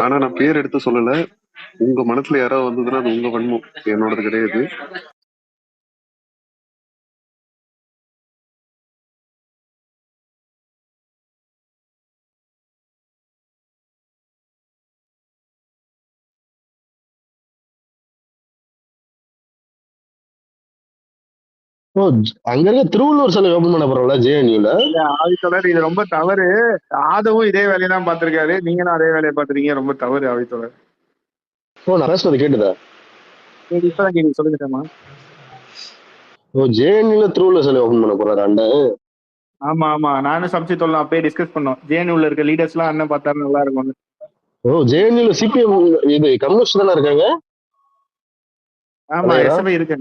ஆனா நான் பேர் எடுத்து சொல்லல. உங்க மனசுல யாராவது வந்ததுன்னா அது உங்க வன்மம், என்னோடது கிடையாது. ஓ, அங்க இருக்க திருவள்ளுவர் சிலை ஓபன் பண்ண போறோம்ல ஜேஎன்யூல. இல்ல ஆதித்தோழர், இது ரொம்ப தவறு. ஆதவும் இதே வேலையை தான் பார்த்திருக்காரு, நீங்களும் அதே வேலையை பார்த்திருக்கீங்க. ரொம்ப தவறு ஆதித்தோழர். ஓ, நான் பேசுறது கேட்டுதா? சரி, இப்பதான் கேக்குது, சொல்லுங்க சாமா. ஓ, ஜேஎன்யூல திருவள்ளுவர் சிலை ஓபன் பண்ண போறாரு அண்ணன். ஆமா ஆமா, நானும் சம்சித்தோழர் அப்பயே டிஸ்கஸ் பண்ணோம். ஜேஎன்யூல இருக்க லீடர்ஸ் எல்லாம் அண்ணன் பார்த்தாரு நல்லா இருக்கும். ஓ, ஜேஎன்யூல சிபிஎம் இது கம்யூனிஸ்ட் தானே இருக்காங்க. ஆமா, எஸ்எஃப்ஐ இருக்கு.